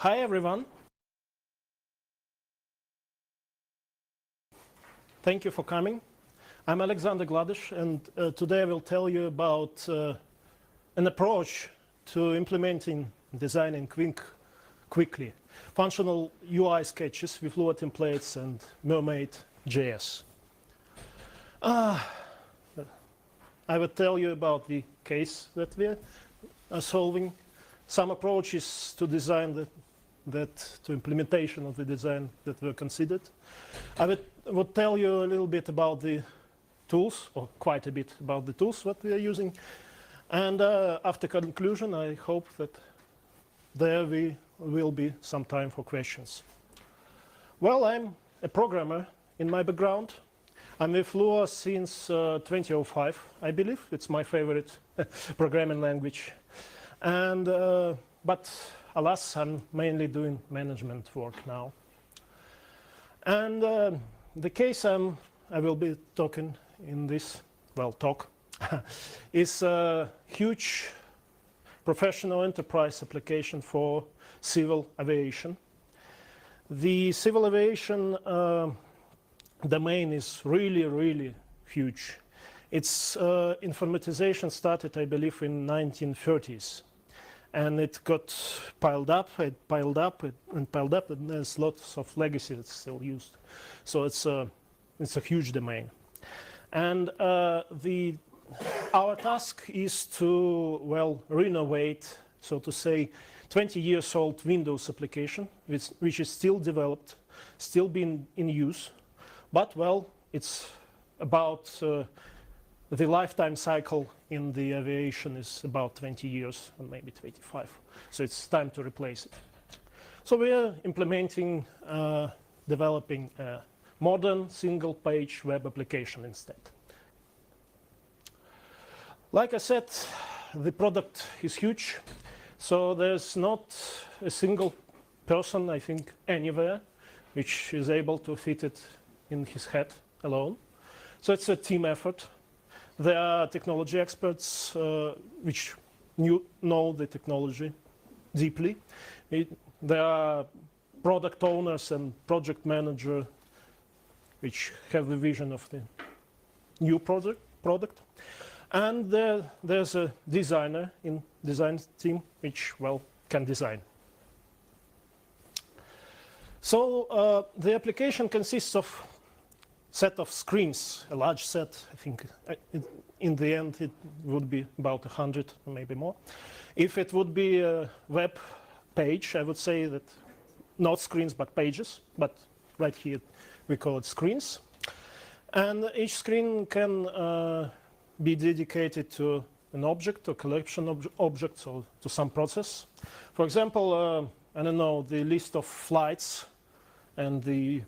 Hi everyone. Thank you for coming. I'm Alexander Gladish, and today I will tell you about an approach to implementing, designing quickly functional UI sketches with Lua templates and mermaid.js. I will tell you about the case that we are solving, some approaches to design to implementation of the design that were considered. I would tell you a little bit about the tools, or quite a bit about the tools that we are using. And after conclusion, I hope that there will be some time for questions. Well, I'm a programmer in my background. I'm with Lua since 2005, I believe. It's my favorite programming language. And but alas, I'm mainly doing management work now. And the case I will be talking in this, talk, is a huge professional enterprise application for civil aviation. The civil aviation domain is really, really huge. Its informatization started, I believe, in 1930s. And it got piled up, and there's lots of legacy that's still used. So it's a huge domain. And our task is to, renovate, so to say, 20 years old Windows application, which is still developed, still being in use. But, it's about the lifetime cycle in the aviation is about 20 years, or maybe 25. So it's time to replace it. So we are implementing, developing a modern single-page web application instead. Like I said, the product is huge. So there's not a single person, I think, anywhere, which is able to fit it in his head alone. So it's a team effort. There are technology experts which know the technology deeply. There are product owners and project managers which have the vision of the new product. And there's a designer in design team which, can design. So the application consists of set of screens, a large set. I think in the end it would be about 100 or maybe more. If it would be a web page, I would say that not screens but pages, but right here we call it screens. And each screen can be dedicated to an object or collection of objects or to some process. For example, I don't know, the list of flights and the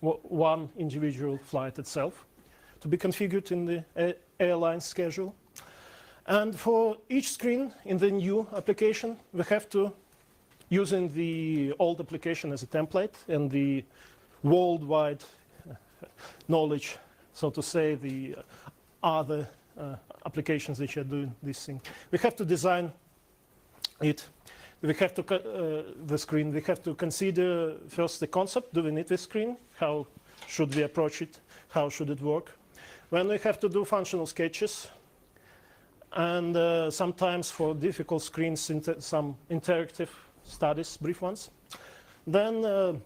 one individual flight itself to be configured in the airline schedule. And for each screen in the new application, we have to, using the old application as a template and the worldwide knowledge, so to say, the other applications which are doing this thing, we have to design it. We have to the screen. We have to consider first the concept. Do we need this screen? How should we approach it? How should it work? Then we have to do functional sketches, and sometimes for difficult screens, some interactive studies, brief ones. Then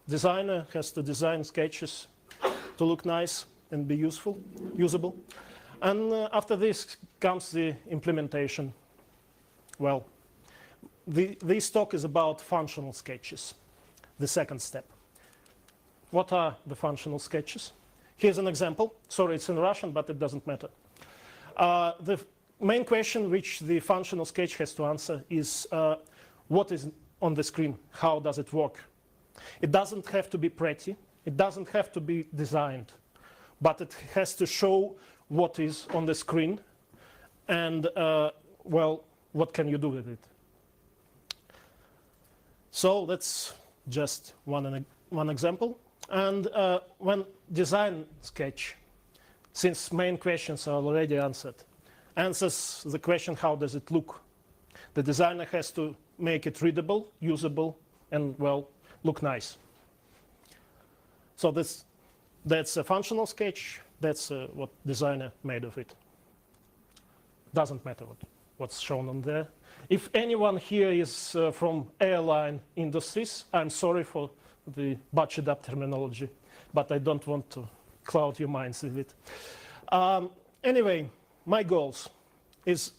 designer has to design sketches to look nice and be usable. And after this comes the implementation. This talk is about functional sketches, the second step. What are the functional sketches? Here's an example. Sorry, it's in Russian, but it doesn't matter. The main question which the functional sketch has to answer is what is on the screen? How does it work? It doesn't have to be pretty. It doesn't have to be designed. But it has to show what is on the screen and, what can you do with it? So that's just one example. And when design sketch, since main questions are already answered, answers the question, how does it look? The designer has to make it readable, usable, and, well, look nice. So that's a functional sketch. That's what designer made of it. Doesn't matter what's shown on there. If anyone here is from airline industries, I'm sorry for the butchered up terminology, but I don't want to cloud your minds with it. Anyway, my goals is,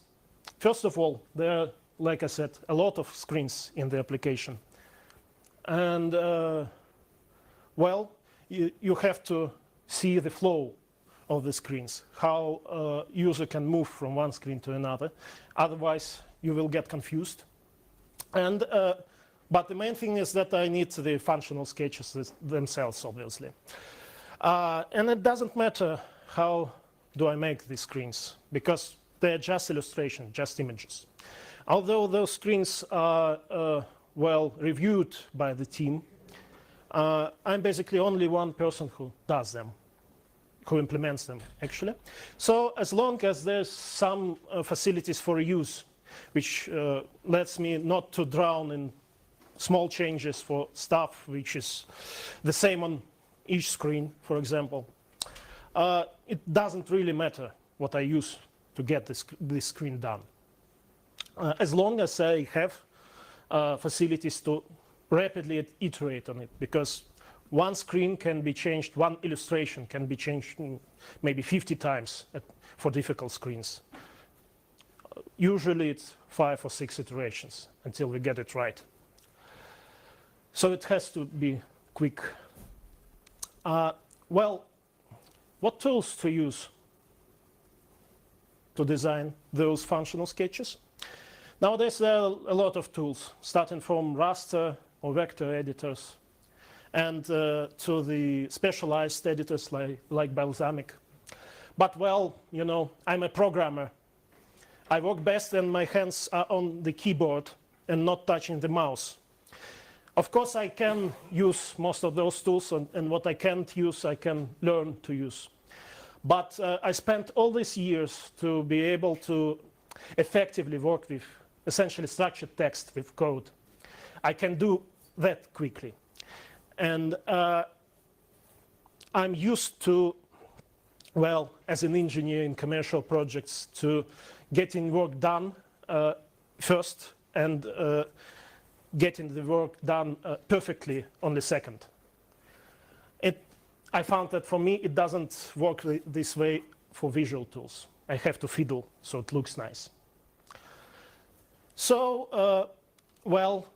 first of all, there are, like I said, a lot of screens in the application. And, well, you have to see the flow of the screens, how user can move from one screen to another. Otherwise, you will get confused. And, but the main thing is that I need the functional sketches themselves, obviously. And it doesn't matter how do I make these screens, because they're just illustration, just images. Although those screens are well reviewed by the team, I'm basically only one person who does them, who implements them, actually. So as long as there's some facilities for reuse, which lets me not to drown in small changes for stuff which is the same on each screen, for example, it doesn't really matter what I use to get this screen done. As long as I have facilities to rapidly iterate on it, because one screen can be changed, one illustration can be changed maybe 50 times for difficult screens. Usually it's 5 or 6 iterations until we get it right. So it has to be quick. Well, what tools to use to design those functional sketches? Nowadays there are a lot of tools, starting from raster or vector editors and to the specialized editors like Balsamic. But, well, you know, I'm a programmer. I work best when my hands are on the keyboard and not touching the mouse. Of course, I can use most of those tools, and what I can't use, I can learn to use. But I spent all these years to be able to effectively work with essentially structured text with code. I can do that quickly. And I'm used to, well, as an engineer in commercial projects, to getting work done first and getting the work done perfectly on the second. I found that for me it doesn't work this way for visual tools. I have to fiddle so it looks nice. So, well,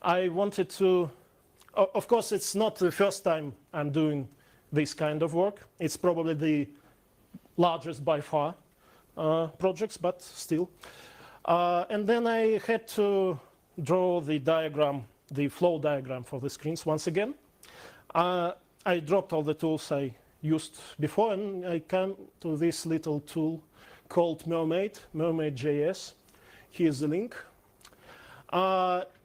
I wanted to, of course it's not the first time I'm doing this kind of work. It's probably the largest by far projects, but still. And then I had to draw the diagram, the flow diagram for the screens once again. I dropped all the tools I used before, and I came to this little tool called Mermaid, Mermaid.js. Here's the link.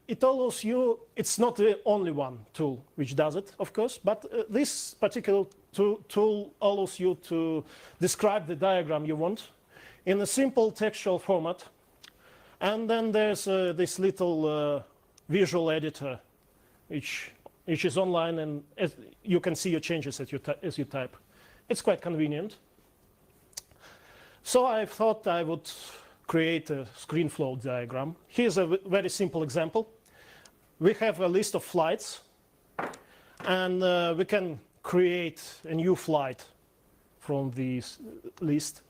It allows you, it's not the only one tool which does it, of course, but this particular tool allows you to describe the diagram you want in a simple textual format. And then there's this little visual editor, which is online, and you can see your changes as you type. It's quite convenient. So I thought I would create a screen flow diagram. Here's a very simple example. We have a list of flights, and we can create a new flight from this list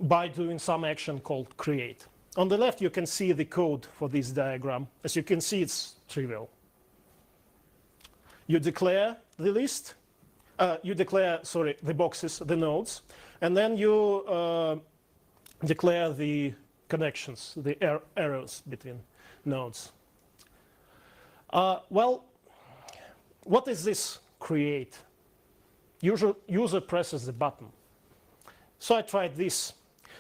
by doing some action called create. On the left, you can see the code for this diagram. As you can see, it's trivial. You declare the list, the boxes, the nodes, and then you declare the connections, the arrows between nodes. Well, what is this create? User presses the button. So I tried this.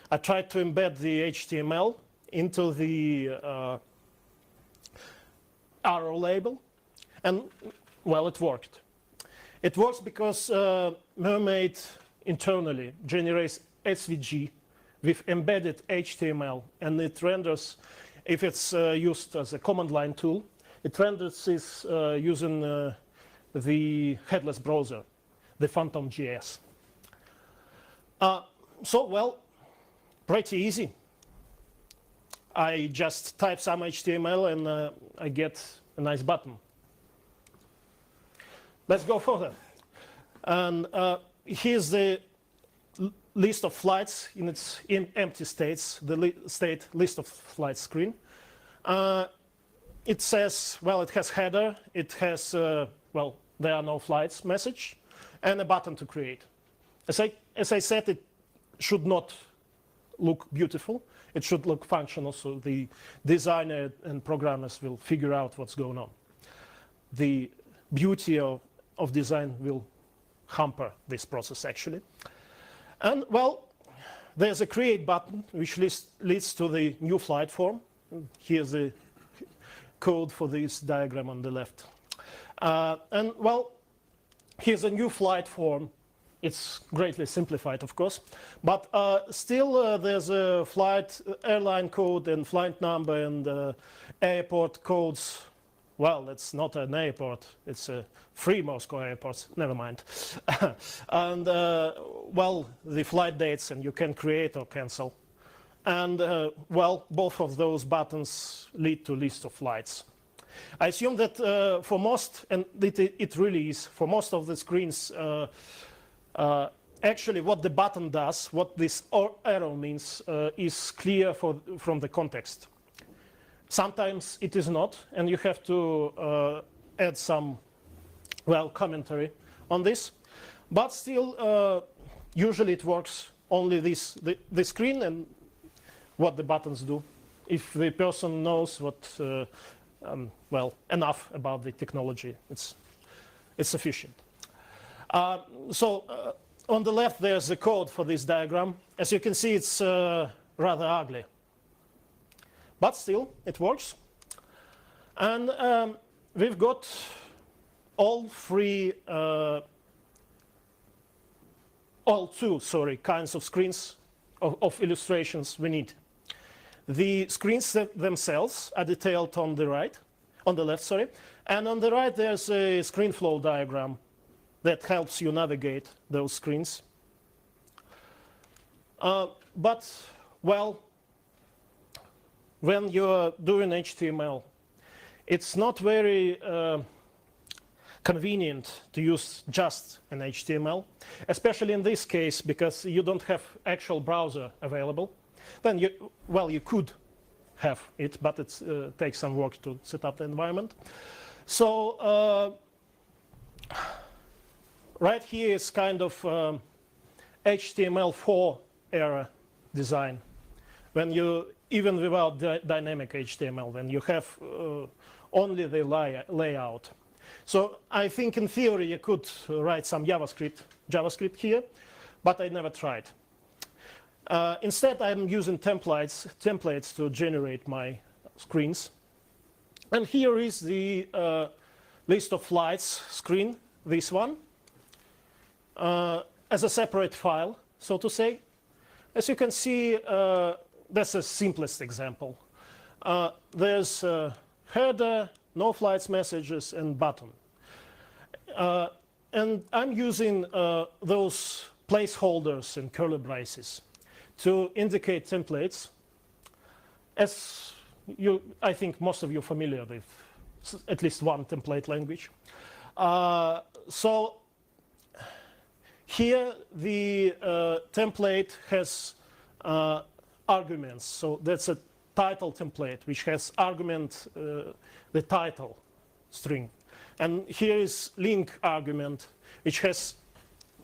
I tried to embed the HTML into the arrow label, and, well, it worked. It works because Mermaid internally generates SVG with embedded HTML, and it renders, if it's used as a command line tool, it renders this using the headless browser, the Phantom.js. So, well, pretty easy. I just type some HTML and I get a nice button. Let's go further. And here's the list of flights in its empty states, the state list of flights screen. It says, well, it has header, it has, well, there are no flights message, and a button to create. As I said, it should not look beautiful. It should look functional, so the designer and programmers will figure out what's going on. The beauty of design will hamper this process, actually. And, well, there's a create button, which leads to the new flight form. Here's the code for this diagram on the left. And, well, here's a new flight form. It's greatly simplified, of course. But still, there's a flight airline code and flight number and airport codes. Well, it's not an airport. It's a free Moscow airport. Never mind. And, well, the flight dates, and you can create or cancel. And, well, both of those buttons lead to list of flights. I assume that for most, and it really is, for most of the screens, actually what the button does, what this arrow means, is clear from the context. Sometimes it is not, and you have to add some, well, commentary on this. But still, usually it works only the screen and what the buttons do. If the person knows what, well, enough about the technology, it's sufficient. So on the left, there's the code for this diagram. As you can see, it's rather ugly. But still, it works. And we've got all two kinds of screens of illustrations we need. The screens themselves are detailed on the left, and on the right there's a screen flow diagram that helps you navigate those screens. But, well, when you're doing HTML, it's not very convenient to use just an HTML, especially in this case because you don't have actual browser available. Then you could have it, but it takes some work to set up the environment. So right here is kind of HTML4 era design. When you, even without dynamic HTML, when you have only the layout. So I think in theory you could write some JavaScript here, but I never tried. Instead, I'm using templates to generate my screens. And here is the list of flights screen, this one, as a separate file, so to say. As you can see, that's the simplest example. There's header, no flights messages, and button. And I'm using those placeholders and curly braces to indicate templates. As I think most of you are familiar with at least one template language. So here the template has arguments. So that's a title template which has argument, the title string. And here is link argument which has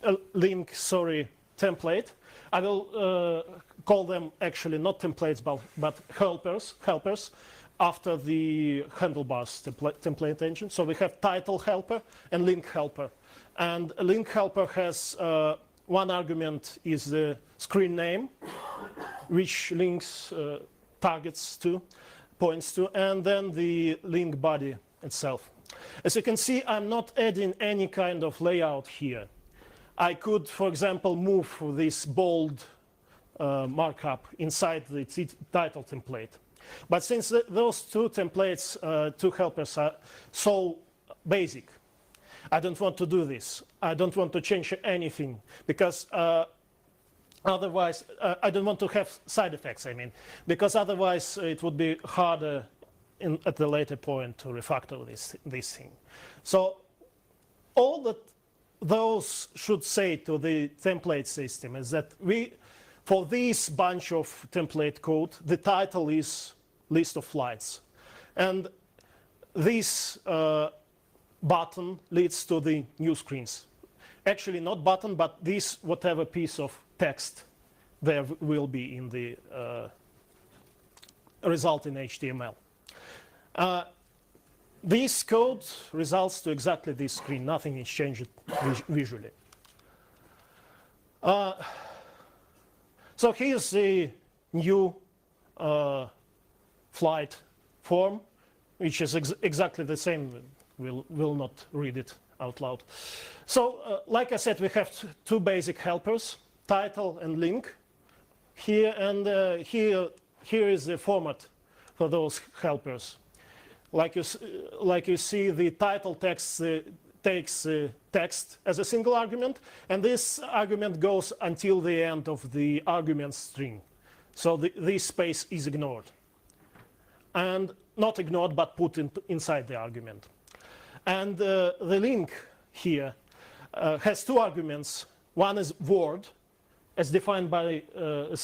a link, template. I will call them actually not templates but helpers after the handlebars template engine. So we have title helper and link helper. And a link helper has one argument is the screen name, which links targets to, points to, and then the link body itself. As you can see, I'm not adding any kind of layout here. I could, for example, move this bold markup inside the title template. But since those two templates, two helpers are so basic, I don't want to do this. I don't want to change anything because otherwise, I don't want to have side effects, I mean, because otherwise it would be harder at the later point to refactor this thing. So all that those should say to the template system is that for this bunch of template code, the title is list of flights. And this button leads to the new screens. Actually, not button, but this whatever piece of text there will be in the result in HTML. This code results to exactly this screen. Nothing is changed visually. So here's the new flight form, which is exactly the same. We'll not read it out loud. So like I said, we have two basic helpers, title and link. Here and here is the format for those helpers. Like you see, the title text takes text as a single argument, and this argument goes until the end of the argument string. So this space is ignored. And not ignored, but put inside the argument. And the link here has two arguments. One is word, as defined by a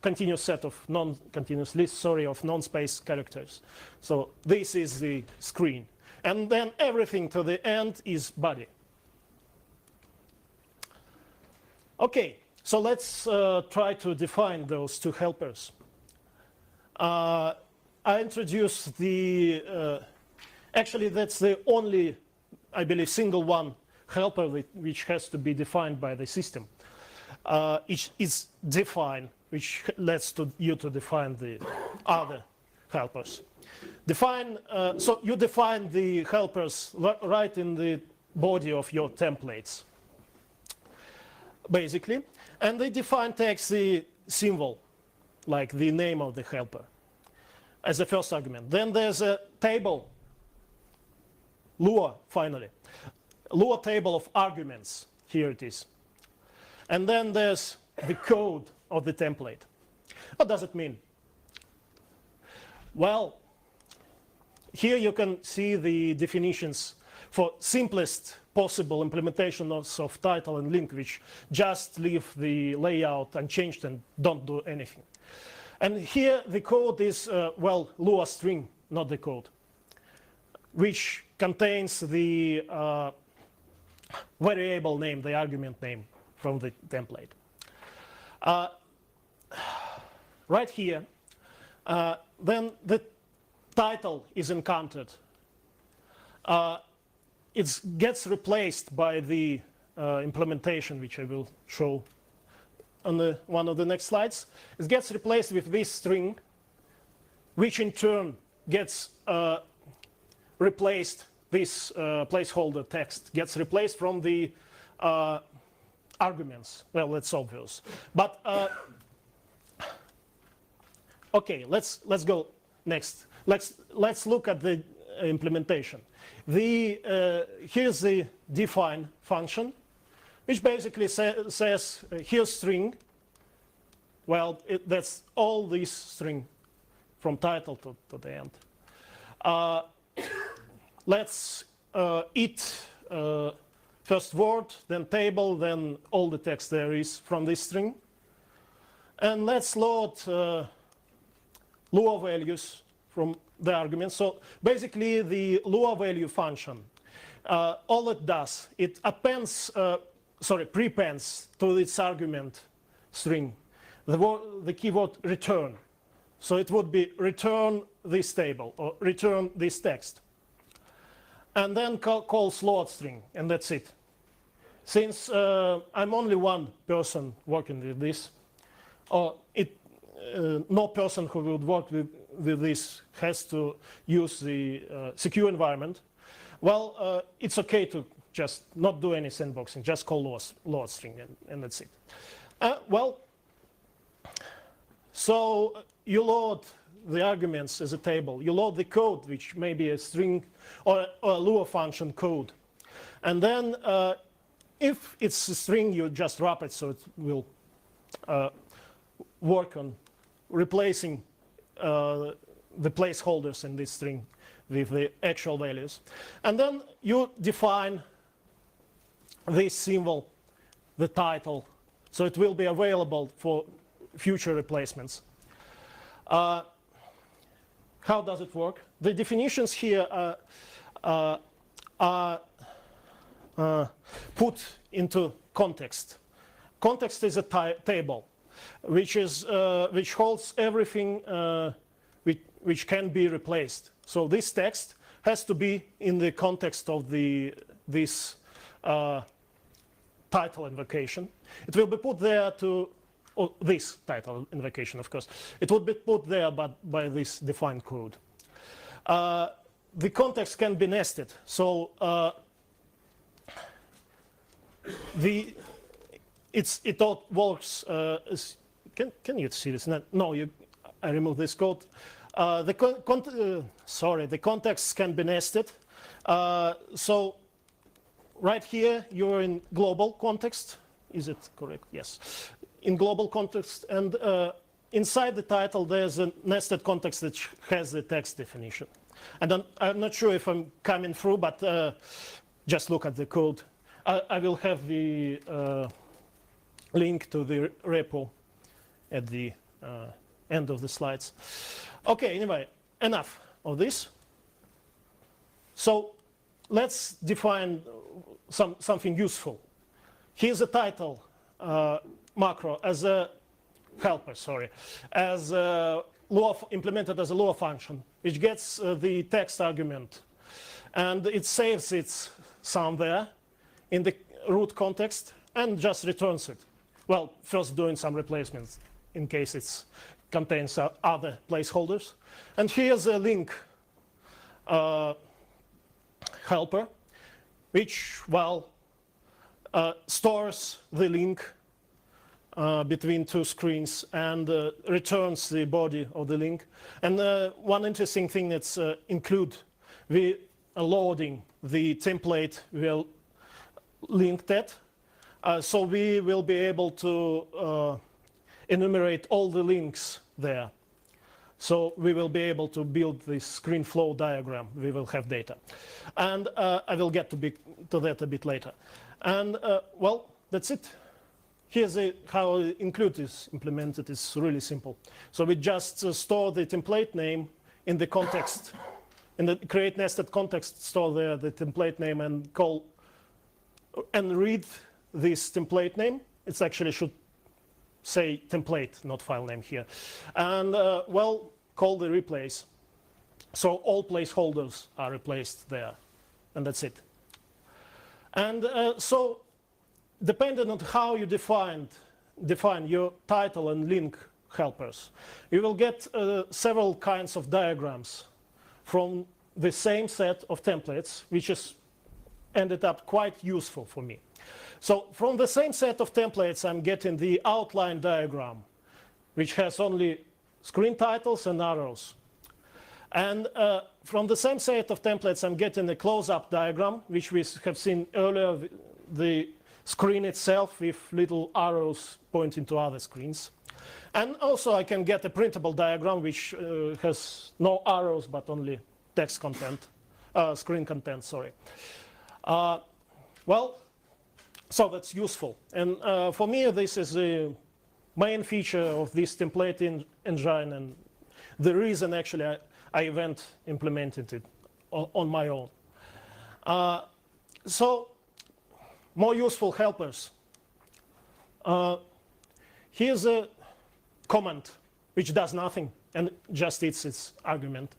continuous set of non-continuous list, sorry, of non-space characters. So this is the screen. And then everything to the end is body. Okay, so let's try to define those two helpers. I introduced the, actually that's the only, I believe, single one helper which has to be defined by the system. It is defined, which lets you to define the other helpers. So you define the helpers right in the body of your templates, basically. And they define text the symbol, like the name of the helper, as the first argument. Then there's a table, Lua, finally. Lua table of arguments. Here it is. And then there's the code of the template. What does it mean? Well, here you can see the definitions for simplest possible implementations of title and link, which just leave the layout unchanged and don't do anything. And here the code is, well, Lua string, not the code, which contains the variable name, the argument name from the template. Right here, then the title is encountered. It gets replaced by the implementation, which I will show on one of the next slides. It gets replaced with this string, which in turn gets replaced, this placeholder text gets replaced from the arguments. Well, that's obvious. But okay, let's go next. Let's look at the implementation. Here's the define function, which basically says here's string. Well, that's all this string from title to the end. Let's first word, then table, then all the text there is from this string. And let's load Lua values from the argument. So basically the Lua value function, all it does, it appends, prepends to its argument string the keyword return. So it would be return this table or return this text. And then calls load string, and that's it. Since I'm only one person working with this, no person who would work with this has to use the secure environment. Well, it's okay to just not do any sandboxing, just call load string, and that's it. Well, So you load the arguments as a table. You load the code, which may be a string or a Lua function code. And then if it's a string, you just wrap it so it will work on replacing the placeholders in this string with the actual values. And then you define this symbol, the title, so it will be available for future replacements. How does it work? The definitions here are put into context. Context is a table which holds everything which can be replaced. So this text has to be in the context of this title invocation. It will be put there this title invocation, of course. It would be put there by this defined code. The context can be nested. So it all works. Can you see this? No, I removed this code. The context can be nested. So right here, you're in global context. Is it correct? Yes. In global context. And inside the title, there's a nested context that has the text definition. And I'm not sure if I'm coming through, but just look at the code. I will have the link to the repo at the end of the slides. Okay, anyway, enough of this. So let's define something useful. Here's a title macro as a helper, as implemented as a Lua function, which gets the text argument. And it saves its somewhere in the root context and just returns it. Well, first doing some replacements in case it contains other placeholders. And here's a link helper, which, well, stores the link between two screens and returns the body of the link. And one interesting thing that's include, we are loading the template we are linked at. So we will be able to enumerate all the links there. So we will be able to build this screen flow diagram. We will have data. And I will get to that a bit later. And well, that's it. Here's how include is implemented. It's really simple. So we just store the template name in the context. In the create nested context, store there the template name and call and read this template name. It actually should say template, not file name here. And well, call the replace. So all placeholders are replaced there. And that's it. And so depending on how you define your title and link helpers, you will get several kinds of diagrams from the same set of templates, which has ended up quite useful for me. So from the same set of templates, I'm getting the outline diagram, which has only screen titles and arrows. And from the same set of templates, I'm getting a close-up diagram, which we have seen earlier, the screen itself with little arrows pointing to other screens. And also I can get a printable diagram, which has no arrows, but only text content, screen content, sorry. Well, so that's useful. And for me, this is the main feature of this template engine, and the reason actually I went implemented it on my own. So more useful helpers. Here's a comment which does nothing and just eats its argument.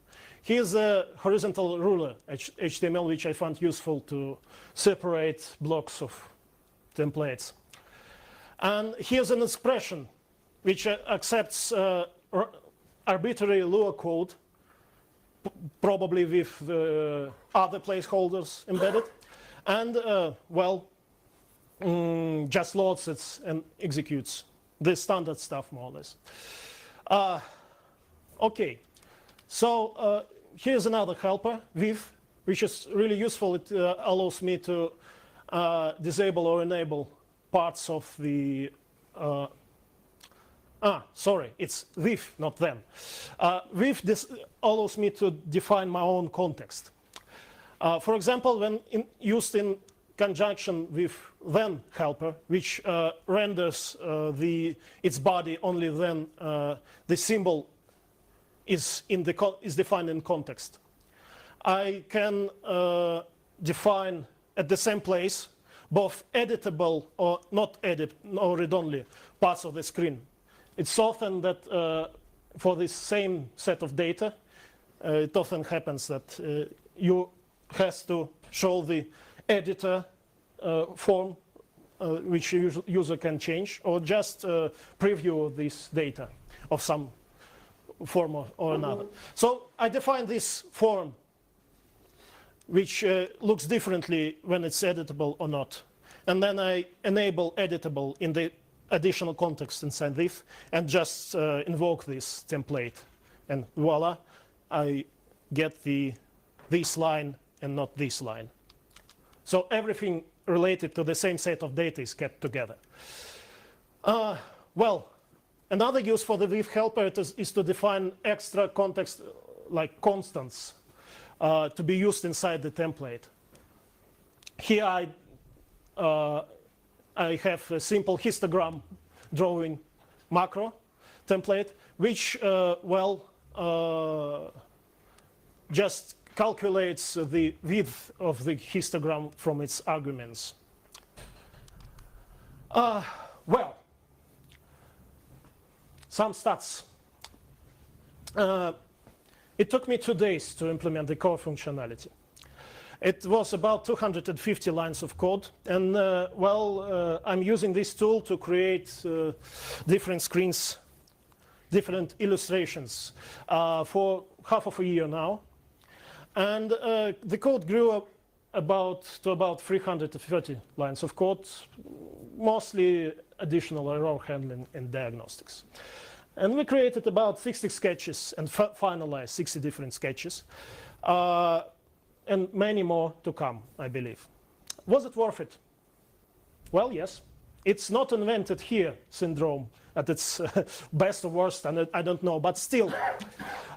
Here's a horizontal ruler, HTML, which I found useful to separate blocks of templates. And here's an expression which accepts arbitrary Lua code, probably with other placeholders embedded, and well, just loads it and executes the standard stuff more or less. Okay, so here's another helper, Viv, which is really useful. It allows me to disable or enable parts of the sorry, it's Viv, not them. Viv allows me to define my own context. For example, when used in conjunction with then helper, which renders its body only when the symbol is defined in context. I can define at the same place both editable or not editable or read-only parts of the screen. It's often that for this same set of data, it often happens that you has to show the editor form which user can change, or just preview this data of some form or another. So I define this form which looks differently when it's editable or not. And then I enable editable in the additional context inside this and just invoke this template. And voila, I get this line and not this line. So everything related to the same set of data is kept together. Well, another use for the Viv helper is to define extra context like constants to be used inside the template. Here I have a simple histogram drawing macro template, which just calculates the width of the histogram from its arguments. Well, some stats. It took me 2 days to implement the core functionality. It was about 250 lines of code, and I'm using this tool to create different screens, different illustrations for half of a year now. And the code grew to about 330 lines of code, mostly additional error handling and diagnostics. And we created about 60 sketches and finalized 60 different sketches. And many more to come, I believe. Was it worth it? Well, yes. It's not invented here syndrome at its best or worst, and I don't know. But still,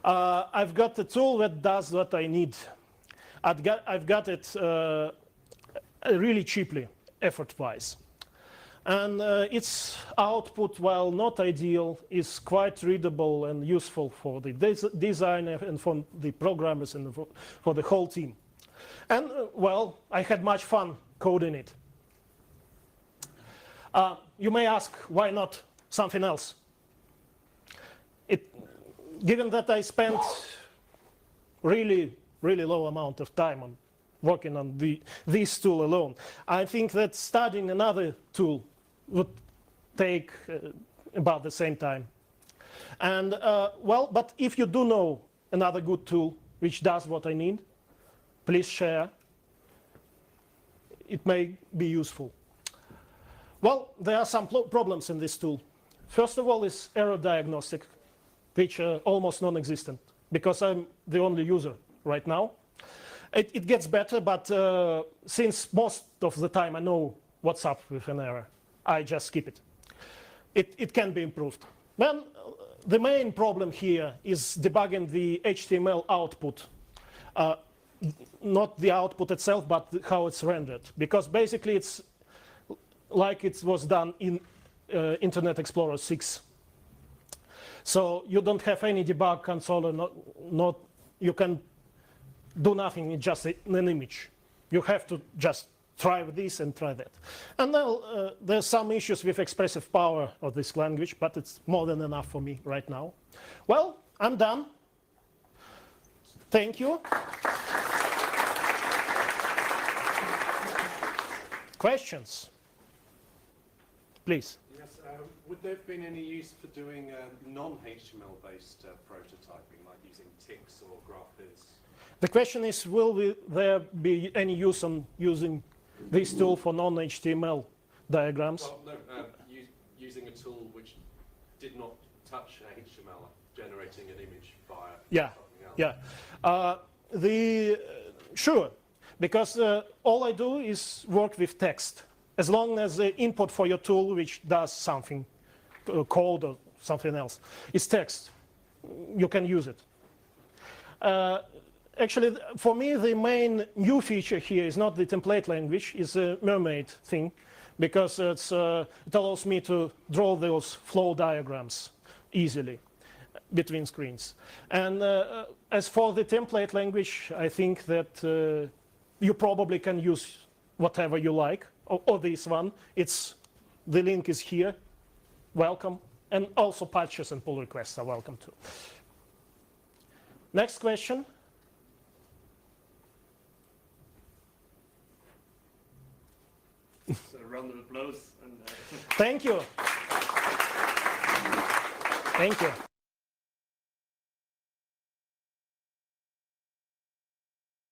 I've got a tool that does what I need. I've got it really cheaply, effort-wise. And its output, while not ideal, is quite readable and useful for the designer and for the programmers and for the whole team. And, I had much fun coding it. You may ask, why not something else? Given that I spent really low amount of time on working on this tool alone, I think that studying another tool would take about the same time. And but if you do know another good tool which does what I need, please share. It may be useful. Well, there are some problems in this tool. First of all is error diagnostic, which are almost non-existent because I'm the only user right now. It gets better, but since most of the time I know what's up with an error, I just skip it. It can be improved. Then the main problem here is debugging the HTML output. Not the output itself, but how it's rendered. Because basically it's like it was done in Internet Explorer 6. So you don't have any debug console, or you can do nothing, it's just an image. You have to just try this and try that. And now there's some issues with expressive power of this language, but it's more than enough for me right now. Well, I'm done. Thank you. Questions? Please. Yes, would there have been any use for doing non-HTML based prototyping, like using ticks or GraphViz? The question is, will there be any use on using this tool for non-HTML diagrams? Well, no, using a tool which did not touch HTML, generating an image via Yeah, something else? yeah. Sure, because all I do is work with text. As long as the input for your tool, which does something, code or something else, is text, you can use it. Actually, for me, the main new feature here is not the template language, it's a mermaid thing, because it allows me to draw those flow diagrams easily between screens. And as for the template language, I think that you probably can use whatever you like, or this one. The link is here. Welcome. And also patches and pull requests are welcome too. Next question. So a round of applause. And, Thank you. Thank you.